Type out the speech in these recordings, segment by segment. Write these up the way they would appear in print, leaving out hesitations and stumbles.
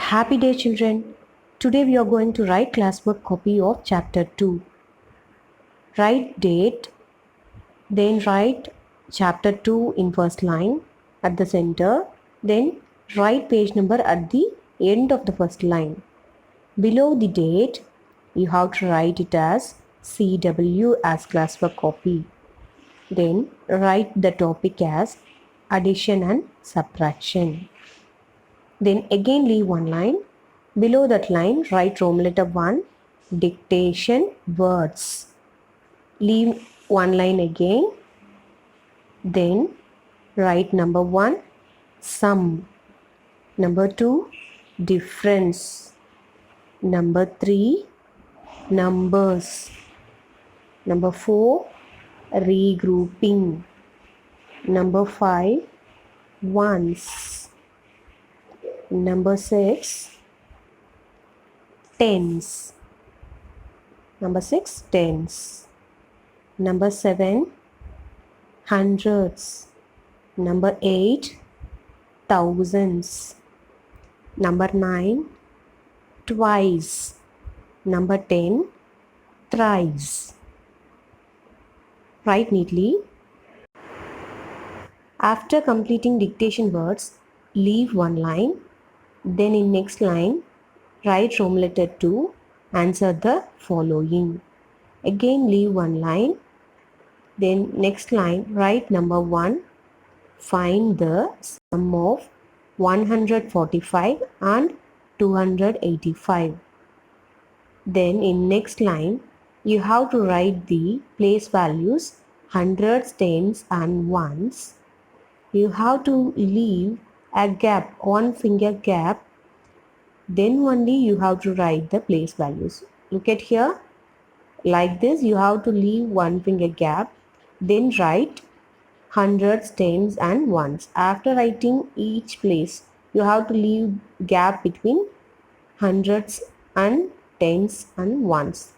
Happy day, children. Today we are going to write classwork copy of chapter 2. Write date, then write chapter 2 in first line at the center, then write page number at the end of the first line. Below the date, you have to write it as CW as classwork copy. Then write the topic as addition and subtraction. Then again leave one line. Below that line, write row letter 1, dictation, words. Leave one line again. Then write number 1, sum. Number 2, difference. Number 3, numbers. Number 4, regrouping. Number 5, ones. Number 6, tens. Number 6, tens. Number 7, hundreds. Number 8, thousands. Number 9, twice. Number 10, thrice. Write neatly. After completing dictation words, leave one line. Then in next line, write row letter 2, answer the following. Again leave one line. Then next line, write number 1, find the sum of 145 and 285. Then in next line, you have to write the place values, hundreds, tens and ones. You have to leave a gap, one finger gap. Then only you have to write the place values. Look at here. Like this, you have to leave one finger gap. Then write hundreds, tens and ones. After writing each place, you have to leave gap between hundreds and tens and ones.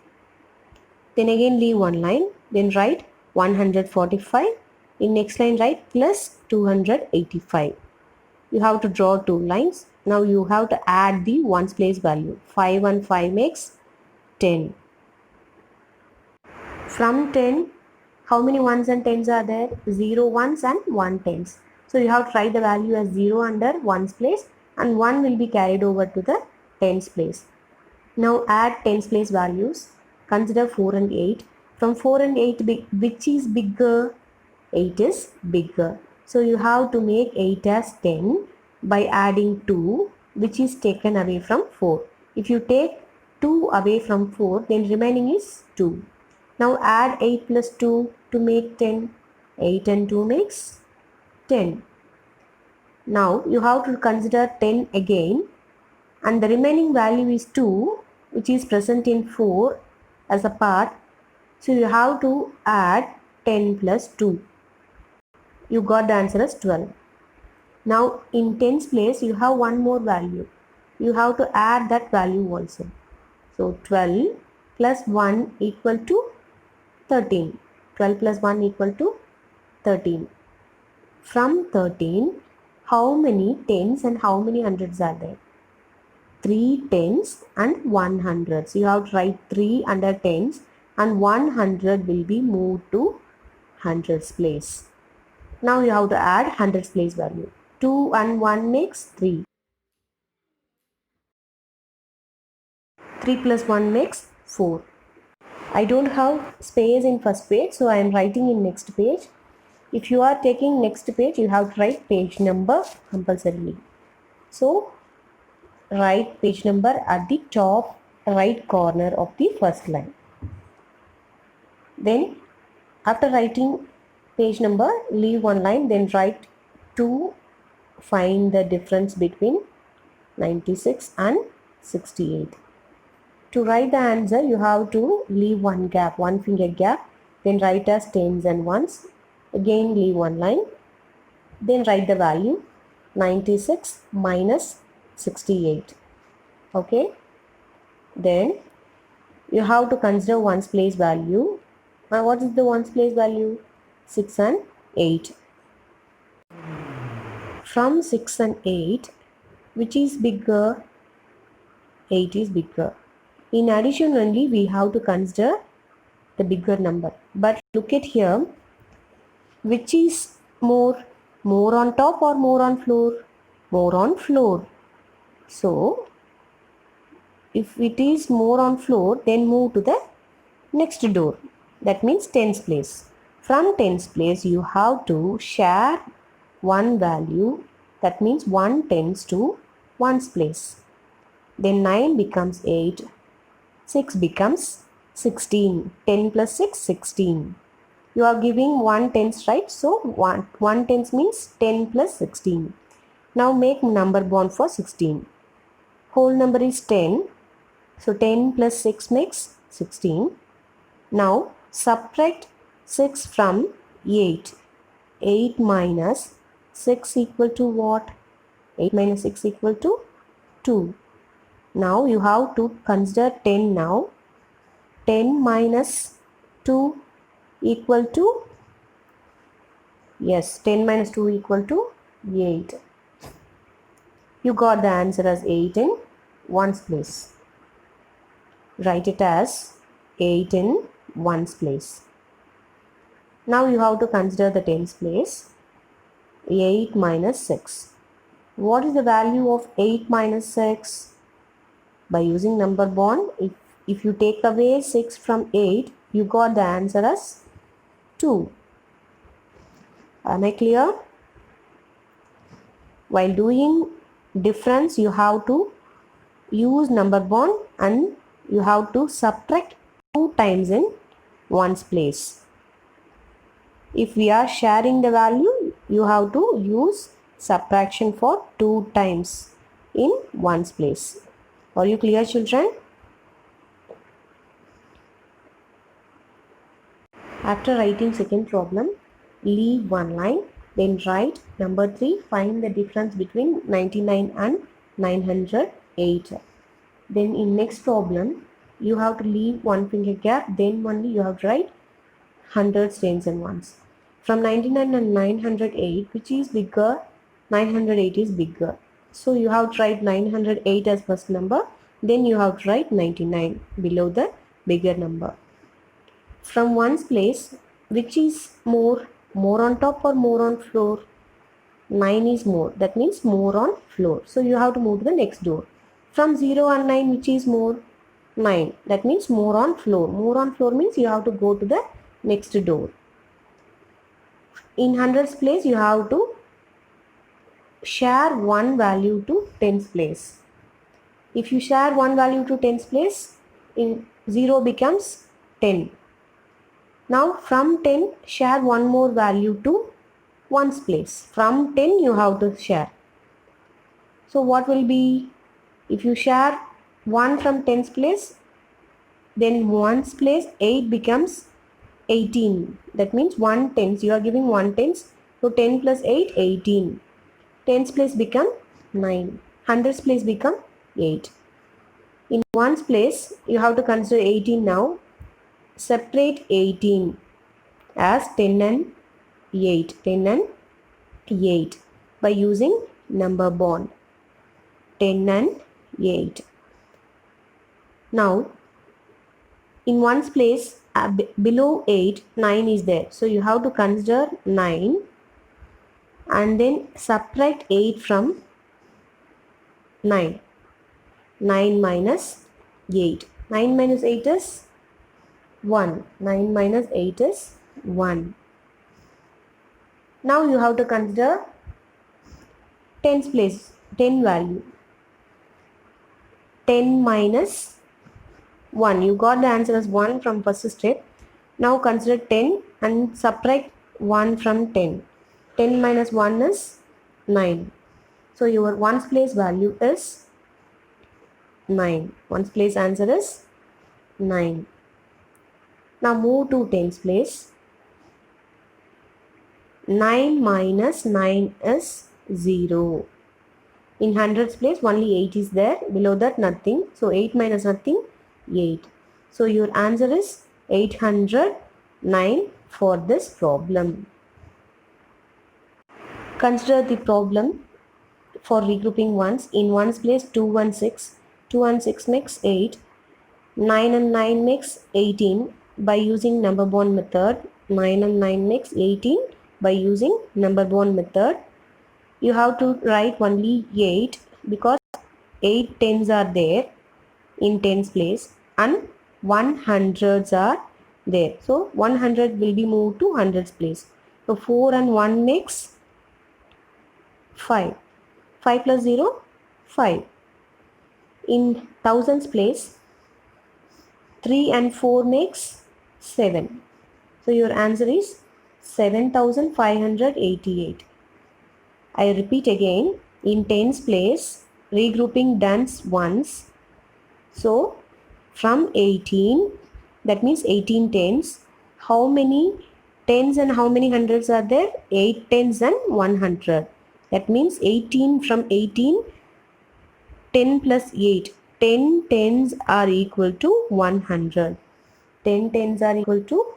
Then again leave one line. Then write 145. In next line write plus 285. You have to draw two lines. Now you have to add the ones place value. 5 and 5 makes 10. From 10, how many ones and tens are there? 0 ones and 1 tens. So you have to write the value as 0 under ones place and 1 will be carried over to the tens place. Now add tens place values. Consider 4 and 8. From 4 and 8, which is bigger? 8 is bigger. So you have to make 8 as 10 by adding 2, which is taken away from 4. If you take 2 away from 4, then remaining is 2. Now add 8 plus 2 to make 10. 8 and 2 makes 10. Now you have to consider 10 again, and the remaining value is 2, which is present in 4 as a part. So you have to add 10 plus 2. You got the answer as 12. Now in tens place, you have one more value. You have to add that value also. So 12 plus 1 equal to 13. 12 plus 1 equal to 13. From 13, how many tens and how many hundreds are there? 3 tens and 1 hundred. So you have to write 3 under tens and 100 will be moved to hundreds place. Now you have to add hundreds place value. 2 and 1 makes 3. 3 plus 1 makes 4. I don't have space in first page, so I am writing in next page. If you are taking next page, you have to write page number compulsorily. So write page number at the top right corner of the first line. Then after writing page number, leave one line, then write 2, find the difference between 96 and 68. To write the answer, you have to leave one gap, one finger gap, then write as tens and ones. Again leave one line, then write the value 96 minus 68. Okay. Then you have to consider ones place value. Now what is the ones place value? 6 and 8. From 6 and 8, which is bigger? 8 is bigger. In addition only we have to consider the bigger number. But look at here, which is more on top or more on floor? More on floor. So if it is more on floor, then move to the next door. That means tens place. From tens place you have to share one value. That means 1 tends to ones place. Then 9 becomes 8. 6 becomes 16. 10 plus 6, 16. You are giving 1 tens, right? So 1 tens means 10 plus 16. Now make number bond for 16. Whole number is 10. So 10 plus 6 makes 16. Now subtract 6 from 8. 8 minus 6 equal to what? 8 minus 6 equal to 2. Now you have to consider 10 now. 10 minus 2 equal to, yes, 10 minus 2 equal to 8. You got the answer as 8 in ones place. Write it as 8 in ones place. Now you have to consider the tens place. 8 minus 6. What is the value of 8 minus 6? By using number bond, if you take away 6 from 8, you got the answer as 2. Am I clear? While doing difference, you have to use number bond and you have to subtract 2 times in ones place. If we are sharing the value, you have to use subtraction for 2 times in ones place. Are you clear, children? After writing second problem, leave one line, then write number 3, find the difference between 99 and 908. Then in next problem, you have to leave one finger gap, then only you have to write hundreds, tens and ones. From 99 and 908, which is bigger? 908 is bigger. So you have to write 908 as first number, then you have to write 99 below the bigger number. From ones place, which is more on top or more on floor? 9 is more, that means more on floor. So you have to move to the next door. From 0 and 9, which is more? 9, that means more on floor. More on floor means you have to go to the next door. In hundreds place, you have to share one value to tens place. If you share one value to tens place, in 0 becomes 10. Now from 10, share one more value to ones place. From 10, you have to share. So what will be? If you share 1 from tens place, then ones place 8 becomes 18. That means 1 tens. You are giving 1 tens. So 10 plus 8, 18. Tens place become 9. Hundreds place become 8. In ones place, you have to consider 18 now. Separate 18 as 10 and 8. 10 and 8 by using number bond. 10 and 8. Now, in ones place, below 8, 9 is there. So you have to consider 9 and then subtract 8 from 9. 9 minus 8. 9 minus 8 is 1. 9 minus 8 is 1. Now you have to consider tens place, 10 value. 10 minus 1. You got the answer as 1 from first step. Now consider 10 and subtract 1 from 10. 10 minus 1 is 9. So your ones place value is 9. Ones place answer is 9. Now move to tens place. 9 minus 9 is 0. In hundreds place only 8 is there. Below that nothing. So 8 minus nothing, 8. So your answer is 809 for this problem. Consider the problem for regrouping ones. In ones place 216. 2 and 6 makes 8. 9 and 9 makes 18 by using number bond method. 9 and 9 makes 18 by using number bond method. You have to write only 8 because 8 tens are there in tens place and 100s are there. So 100 will be moved to hundreds place. So 4 and 1 makes 5. 5 plus 0, 5. In thousands place, 3 and 4 makes 7. So your answer is 7588. I repeat again, in tens place, regrouping done once. So from 18, that means 18 tens. How many tens and how many hundreds are there? 8 tens and 100. That means 18 from 18, 10 plus 8. 10 tens are equal to 100. 10 tens are equal to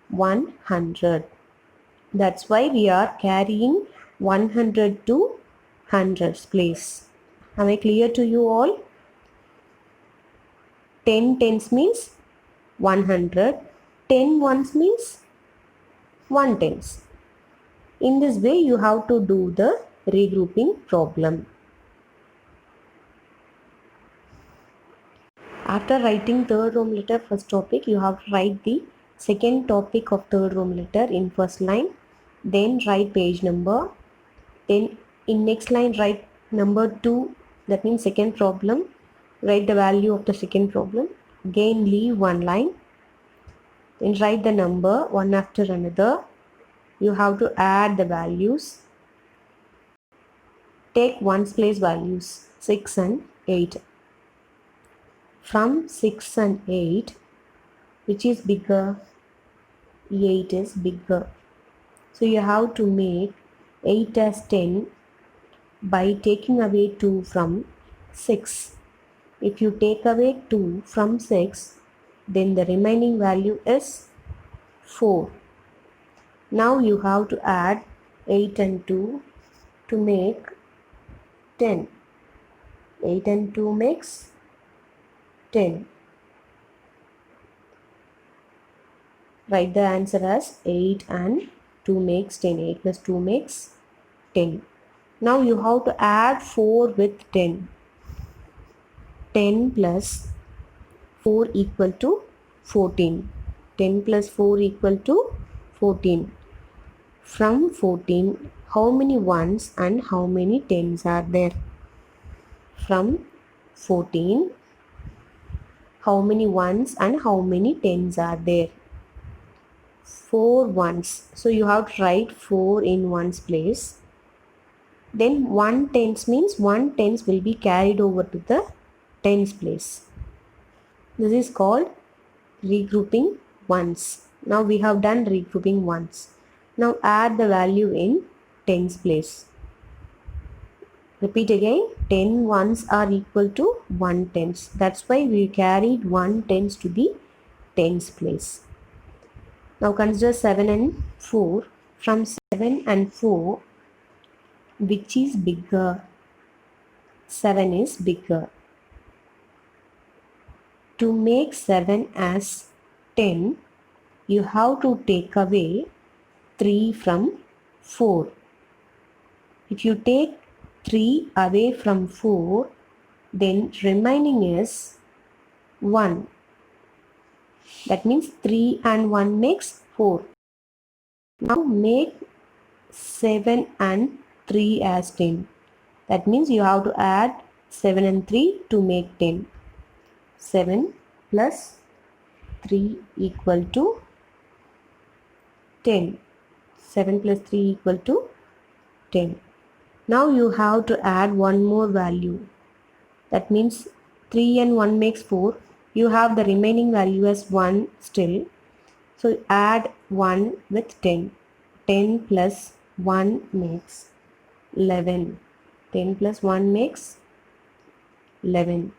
100. That's why we are carrying 100 to hundreds place. Am I clear to you all? 10 tens means 100. 10 ones means 1 tens. In this way you have to do the regrouping problem. After writing third Roman letter first topic, you have to write the second topic of third Roman letter in first line. Then write page number. Then in next line write number 2, that means second problem. Write the value of the second problem. Again leave one line. Then write the number one after another. You have to add the values. Take ones place values 6 and 8. From 6 and 8, which is bigger? 8 is bigger. So you have to make 8 as 10 by taking away 2 from 6. If you take away 2 from 6, then the remaining value is 4. Now you have to add 8 and 2 to make 10. 8 and 2 makes 10. Write the answer as 8 and 2 makes 10. 8 plus 2 makes 10. Now you have to add 4 with 10. 10 plus 4 equal to 14. 10 plus 4 equal to 14. From 14, how many ones and how many tens are there? From 14, how many ones and how many tens are there? 4 ones. So you have to write 4 in ones place. Then 1 tens means 1 tens will be carried over to the tens place. This is called regrouping ones. Now we have done regrouping ones. Now add the value in tens place. Repeat again, 10 ones are equal to 1 tens. That's why we carried 1 tens to the tens place. Now consider 7 and 4. From 7 and 4, which is bigger? 7 is bigger. To make 7 as 10, you have to take away 3 from 4. If you take 3 away from 4, then remaining is 1. That means 3 and 1 makes 4. Now make 7 and 3 as 10. That means you have to add 7 and 3 to make 10. 7 plus 3 equal to 10. 7 plus 3 equal to 10. Now you have to add one more value. That means 3 and 1 makes 4. You have the remaining value as 1 still. So add 1 with 10. 10 plus 1 makes 11. 10 plus 1 makes 11.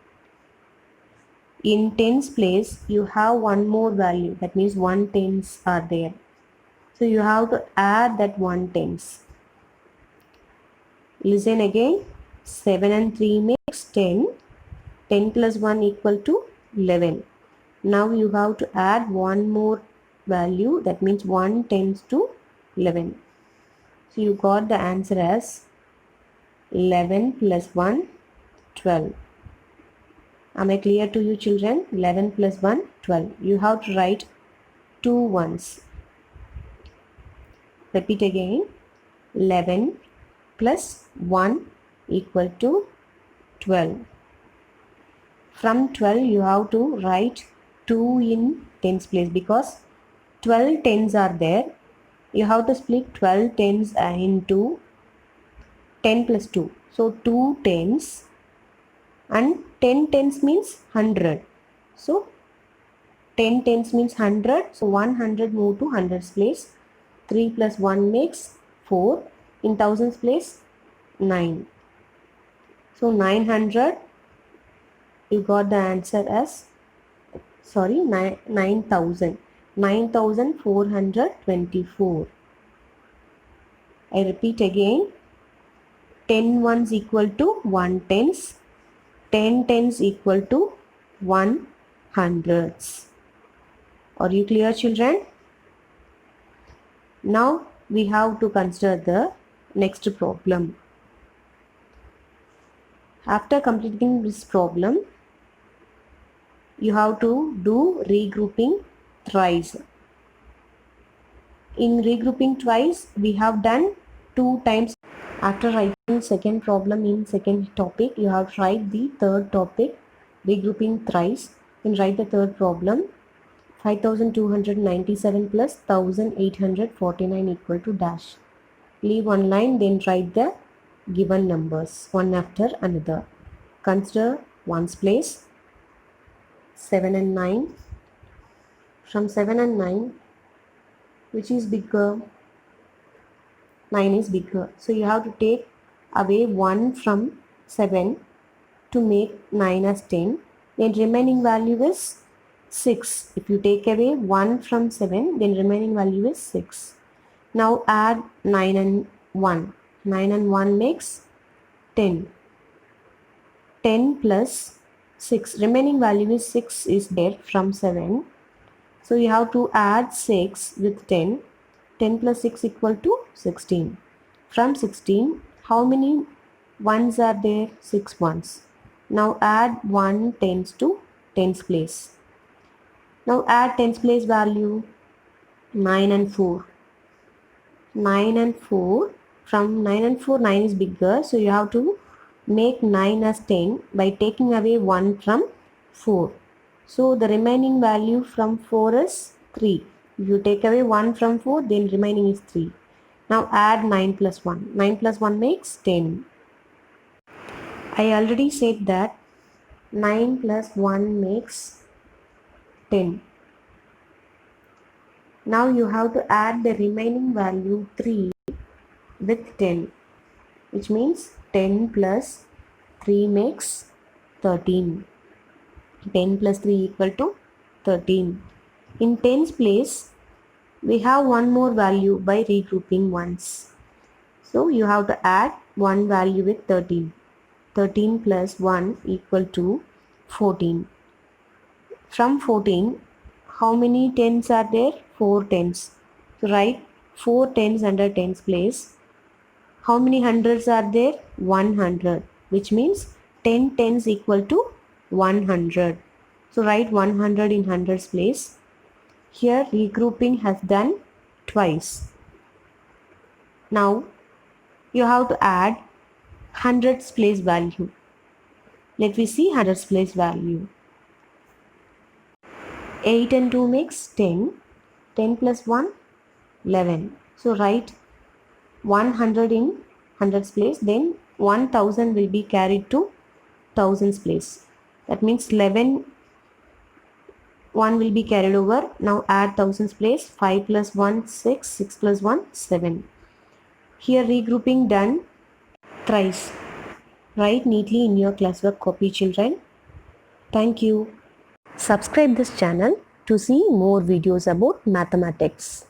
In tens place, you have one more value. That means 1 tens are there. So you have to add that 1 tens. Listen again. 7 and 3 makes 10. 10 plus 1 equal to 11. Now you have to add one more value, that means 1 tends to 11. So you got the answer as 11 plus 1, 12. Am I clear to you, children? 11 plus 1, 12. You have to write 2 ones. Repeat again. 11 plus 1 equal to 12. From 12 you have to write 2 in tens place because 12 tens are there. You have to split 12 tens into 10 plus 2. So 2 tens and 10 tens means 100. So 10 tens means 100. So 100 move to hundreds place. 3 plus 1 makes 4. In thousands place 9. So 900, you got the answer as 9,000. 9,424. I repeat again. 10 ones equal to 1 tens. 10 tens equal to 1 hundreds. Are you clear, children? Now we have to consider the next problem. After completing this problem, you have to do regrouping thrice. In regrouping twice, we have done 2 times. After writing second problem in second topic, you have to write the third topic, regrouping thrice. And write the third problem. 5297 plus 1849 equal to dash. Leave one line, then write the given numbers one after another. Consider ones place. 7 and 9. From 7 and 9, which is bigger? 9 is bigger. So you have to take away 1 from 7 to make 9 as 10. Then remaining value is 6. If you take away 1 from 7, then remaining value is 6. Now add 9 and 1. 9 and 1 makes 10. 10 plus 6. Remaining value is 6 is there from 7. So you have to add 6 with 10. 10 plus 6 equal to 16. From 16, how many ones are there? 6 ones. Now add 1 tens to tens place. Now add tens place value. 9 and 4. 9 and 4. From 9 and 4, 9 is bigger. So you have to make 9 as 10 by taking away 1 from 4. So the remaining value from 4 is 3. If you take away 1 from 4, then remaining is 3. Now add 9 plus 1. 9 plus 1 makes 10. I already said that 9 plus 1 makes 10. Now you have to add the remaining value 3 with 10, which means 10 plus 3 makes 13. 10 plus 3 equal to 13. In tens place, we have one more value by regrouping ones. So you have to add one value with 13. 13 plus 1 equal to 14. From 14, how many tens are there? 4 tens. So write 4 tens under tens place. How many hundreds are there? 100, which means 10 tens equal to 100. So write 100 in hundreds place. Here regrouping has done twice. Now you have to add hundreds place value. Let me see hundreds place value. 8 and 2 makes 10. 10 plus 1, 11. So write 100 in hundreds place. Then 1000 will be carried to thousands place. That means 11 1 will be carried over. Now add thousands place. 5 plus 1, 6. 6 plus 1, 7. Here regrouping done thrice. Write neatly in your classwork copy, children. Thank you. Subscribe this channel to see more videos about mathematics.